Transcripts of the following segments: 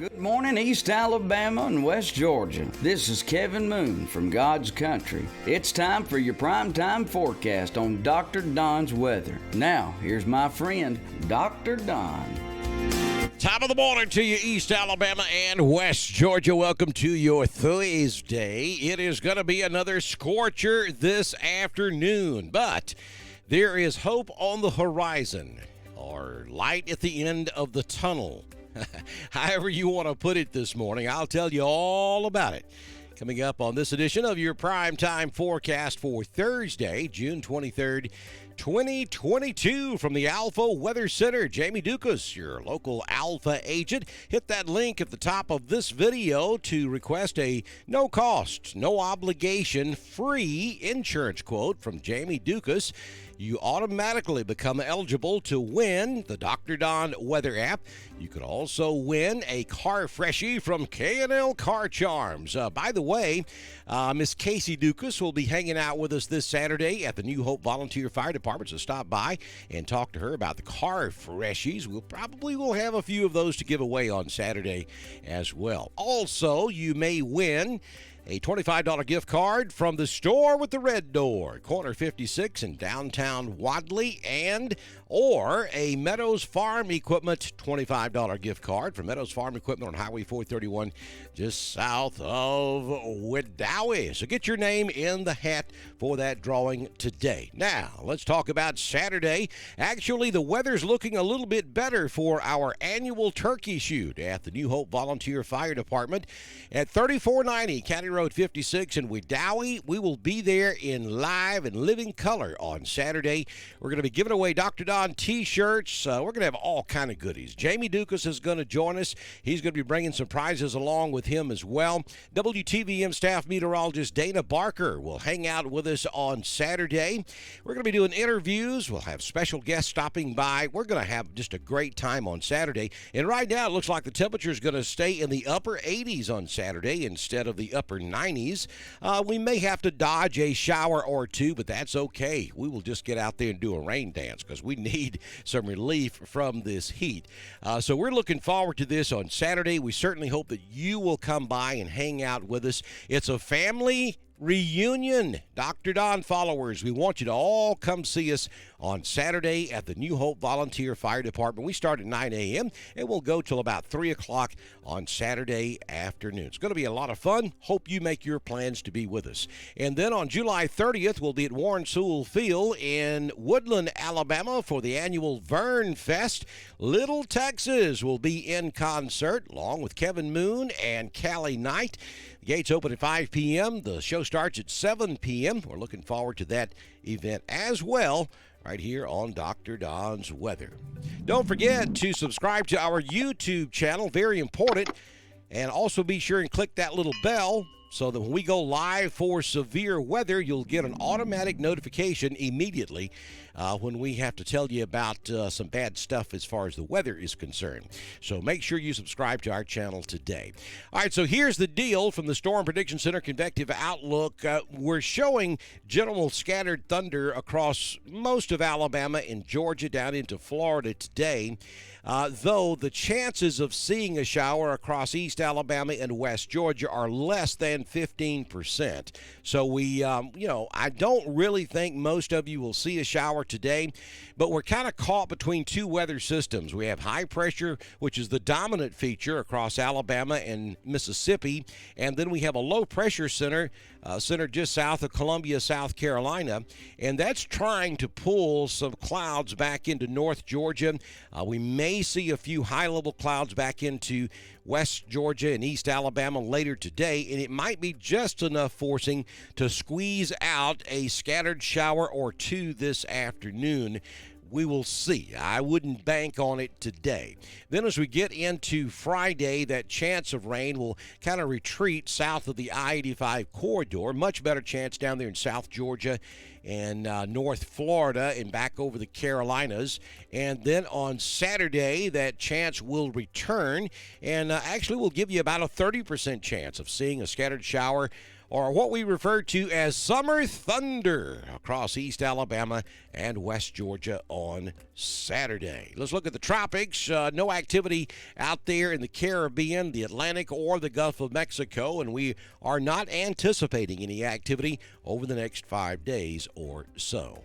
Good morning, East Alabama and West Georgia. This is Kevin Moon from God's Country. It's time for your primetime forecast on Dr. Don's weather. Now, here's my friend, Dr. Don. Top of the morning to you, East Alabama and West Georgia. Welcome to your Thursday. It is going to be another scorcher this afternoon, but there is hope on the horizon, or light at the end of the tunnel. However you want to put it this morning, I'll tell you all about it. Coming up on this edition of your primetime forecast for Thursday, June 23rd, 2022, from the Alpha Weather Center. Jamie Dukas, your local Alpha agent. Hit that link at the top of this video to request a no-cost, no-obligation, free insurance quote from Jamie Dukas. You automatically become eligible to win the Dr. Don weather app. You could also win a car freshie from K&L Car Charms. By the way, Miss Casey Dukas will be hanging out with us this Saturday at the New Hope Volunteer Fire Department, so stop by and talk to her about the car freshies. We'll probably will have a few of those to give away on Saturday as well. Also, you may win a $25 gift card from the store with the red door, corner 56 in downtown Wadley, or a Meadows Farm Equipment $25 gift card from Meadows Farm Equipment on Highway 431 just south of Wedowee. So get your name in the hat for that drawing today. Now, let's talk about Saturday. Actually, the weather's looking a little bit better for our annual turkey shoot at the New Hope Volunteer Fire Department at 3490 County Road 56 in Wedowee. We will be there in live and living color on Saturday. We're going to be giving away Dr. Don t-shirts. We're going to have all kind of goodies. Jamie Dukas is going to join us. He's going to be bringing some prizes along with him as well. WTVM staff meteorologist Dana Barker will hang out with us on Saturday. We're going to be doing interviews. We'll have special guests stopping by. We're going to have just a great time on Saturday. And right now it looks like the temperature is going to stay in the upper 80s on Saturday instead of the upper 90s. We may have to dodge a shower or two, but that's okay. We will just get out there and do a rain dance because we need some relief from this heat. So we're looking forward to this on Saturday. We certainly hope that you will come by and hang out with us. It's a family reunion. Dr. Don followers, we want you to all come see us on Saturday at the New Hope Volunteer Fire Department. We start at 9 a.m. and we'll go till about 3 o'clock on Saturday afternoon. It's going to be a lot of fun. Hope you make your plans to be with us. And then on July 30th, we'll be at Warren Sewell Field in Woodland, Alabama for the annual Vern Fest. Little Texas will be in concert along with Kevin Moon and Callie Knight. The gates open at 5 p.m. The show starts at 7 p.m. We're looking forward to that event as well, right here on Dr. Don's Weather. Don't forget to subscribe to our YouTube channel, very important, and also be sure and click that little bell so that when we go live for severe weather, you'll get an automatic notification immediately when we have to tell you about some bad stuff as far as the weather is concerned. So make sure you subscribe to our channel today. All right, so here's the deal from the Storm Prediction Center Convective Outlook. We're showing general scattered thunder across most of Alabama and Georgia down into Florida today. Though the chances of seeing a shower across East Alabama and West Georgia are less than 15%. So I don't really think most of you will see a shower today, but we're kind of caught between two weather systems. We have high pressure, which is the dominant feature across Alabama and Mississippi, and then we have a low pressure center centered just south of Columbia, South Carolina, and that's trying to pull some clouds back into North Georgia. We may see a few high-level clouds back into West Georgia and East Alabama later today, and it might be just enough forcing to squeeze out a scattered shower or two this afternoon. We will see. I wouldn't bank on it today. Then as we get into Friday, that chance of rain will kind of retreat south of the I-85 corridor. Much better chance down there in South Georgia and North Florida and back over the Carolinas. And then on Saturday, that chance will return, and actually will give you about a 30% chance of seeing a scattered shower, or what we refer to as summer thunder, across East Alabama and West Georgia on Saturday. Let's look at the tropics. No activity out there in the Caribbean, the Atlantic, or the Gulf of Mexico, and we are not anticipating any activity over the next 5 days or so.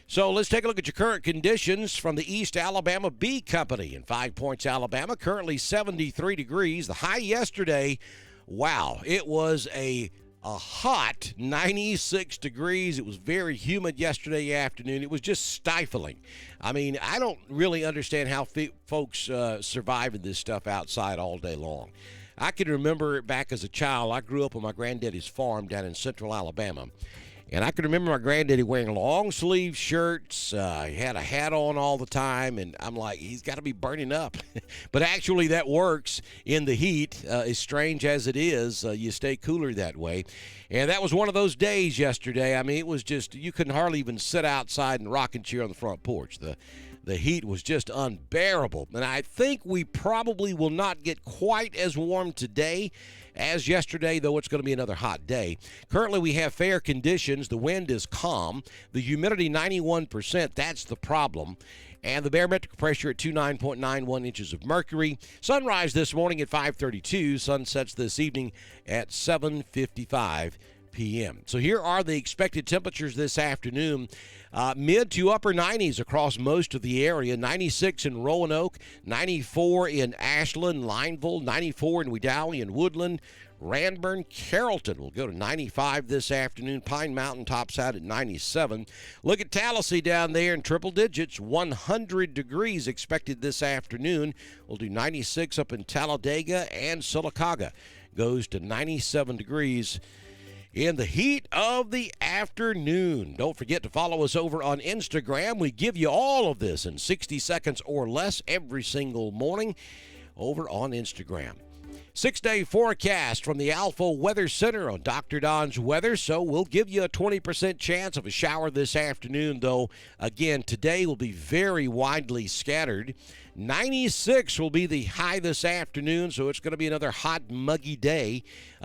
So let's take a look at your current conditions from the East Alabama Bee Company in 5 Points, Alabama. Currently 73 degrees. The high yesterday, wow, it was a hot 96 degrees. It was very humid yesterday afternoon. It was just stifling. I mean, I don't really understand how folks survive in this stuff outside all day long. I can remember back as a child, I grew up on my granddaddy's farm down in central Alabama. And I can remember my granddaddy wearing long-sleeve shirts. He had a hat on all the time, and I'm like, he's got to be burning up. But actually, that works in the heat. As strange as it is, you stay cooler that way. And that was one of those days yesterday. I mean, it was just, you couldn't hardly even sit outside and rocking chair on the front porch. The heat was just unbearable. And I think we probably will not get quite as warm today as yesterday, though it's going to be another hot day. Currently, we have fair conditions. The wind is calm. The humidity 91%. That's the problem. And the barometric pressure at 29.91 inches of mercury. Sunrise this morning at 5:32. Sunsets this evening at 7:55 p.m. So here are the expected temperatures this afternoon. Mid to upper 90s across most of the area. 96 in Roanoke, 94 in Ashland, Lineville, 94 in Wedowee and Woodland. Ranburne, Carrollton will go to 95 this afternoon. Pine Mountain tops out at 97. Look at Tallahassee down there in triple digits. 100 degrees expected this afternoon. We'll do 96 up in Talladega, and Sylacauga goes to 97 degrees in the heat of the afternoon. Don't forget to follow us over on Instagram. We give you all of this in 60 seconds or less every single morning over on Instagram. 6-day forecast from the Alpha Weather Center on Dr. Don's Weather. So we'll give you a 20% chance of a shower this afternoon, though. Again, today will be very widely scattered. 96 will be the high this afternoon, so it's going to be another hot, muggy day.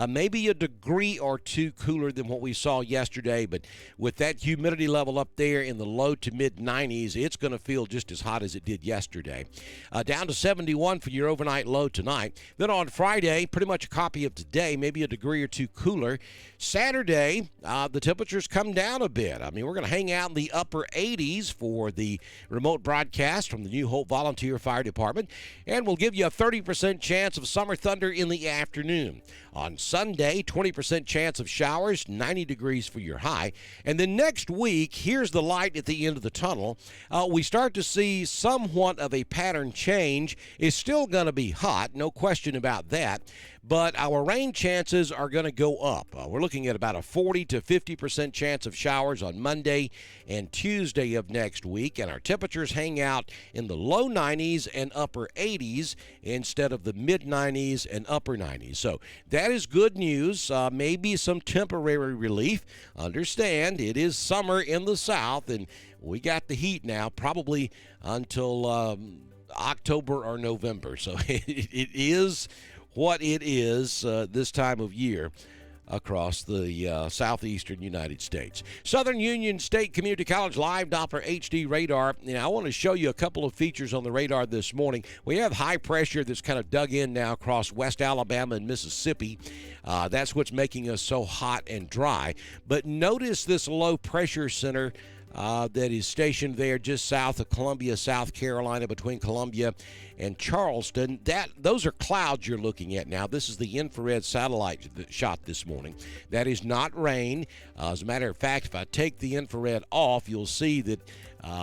Maybe a degree or two cooler than what we saw yesterday, but with that humidity level up there in the low to mid-90s, it's going to feel just as hot as it did yesterday. Down to 71 for your overnight low tonight. Then on Friday, pretty much a copy of today, maybe a degree or two cooler. Saturday, the temperatures come down a bit. I mean, we're going to hang out in the upper 80s for the remote broadcast from the New Hope Volunteer Fire Department, and we'll give you a 30% chance of summer thunder in the afternoon. On Sunday, 20% chance of showers, 90 degrees for your high. And then next week, here's the light at the end of the tunnel. We start to see somewhat of a pattern change. It's still going to be hot, no question about that, but our rain chances are going to go up. We're looking at about a 40 to 50% chance of showers on Monday and Tuesday of next week, and our temperatures hang out in the low 90s and upper 80s instead of the mid 90s and upper 90s. So that is good news. Maybe some temporary relief. Understand, it is summer in the South, and we got the heat now probably until October or November. So it is what it is this time of year across the southeastern United States. Southern Union State Community College Live Doppler HD radar. Now, I want to show you a couple of features on the radar this morning. We have high pressure that's kind of dug in now across West Alabama and Mississippi. That's what's making us so hot and dry. But notice this low pressure center that is stationed there just south of Columbia, South Carolina, between Columbia and Charleston. Those are clouds you're looking at now. This is the infrared satellite shot this morning. That is not rain. As a matter of fact, if I take the infrared off, you'll see that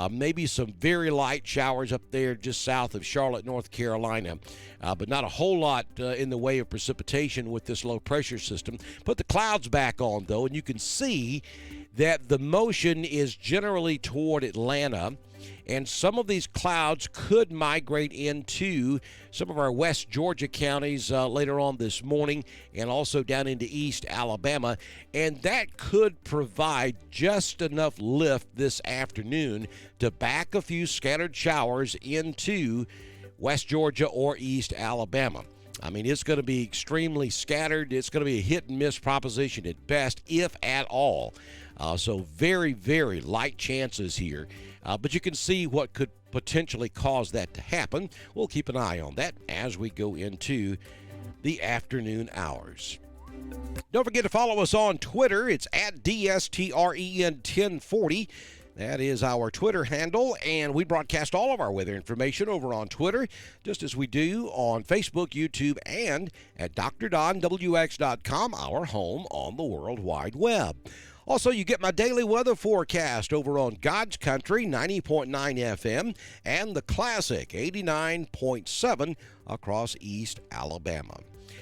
maybe some very light showers up there just south of Charlotte, North Carolina, but not a whole lot in the way of precipitation with this low pressure system. Put the clouds back on, though, and you can see that the motion is generally toward Atlanta. and some of these clouds could migrate into some of our West Georgia counties later on this morning, and also down into East Alabama, and that could provide just enough lift this afternoon to back a few scattered showers into West Georgia or East Alabama. I mean, it's going to be extremely scattered. It's going to be a hit-and-miss proposition at best, if at all. So very, very light chances here. But you can see what could potentially cause that to happen. We'll keep an eye on that as we go into the afternoon hours. Don't forget to follow us on Twitter. It's at DSTREN1040. That is our Twitter handle, and we broadcast all of our weather information over on Twitter, just as we do on Facebook, YouTube, and at drdonwx.com, our home on the World Wide Web. Also, you get my daily weather forecast over on God's Country, 90.9 FM, and the Classic, 89.7 across East Alabama.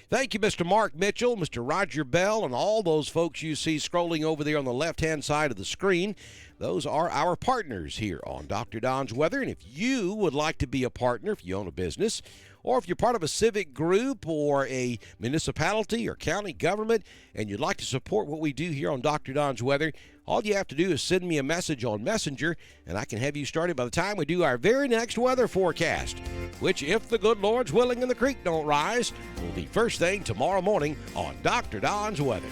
Thank you, Mr. Mark Mitchell, Mr. Roger Bell, and all those folks you see scrolling over there on the left-hand side of the screen. Those are our partners here on Dr. Don's Weather. And if you would like to be a partner, if you own a business, or if you're part of a civic group or a municipality or county government, and you'd like to support what we do here on Dr. Don's Weather, all you have to do is send me a message on Messenger, and I can have you started by the time we do our very next weather forecast, which, if the good Lord's willing and the creek don't rise, will be first thing tomorrow morning on Dr. Don's Weather.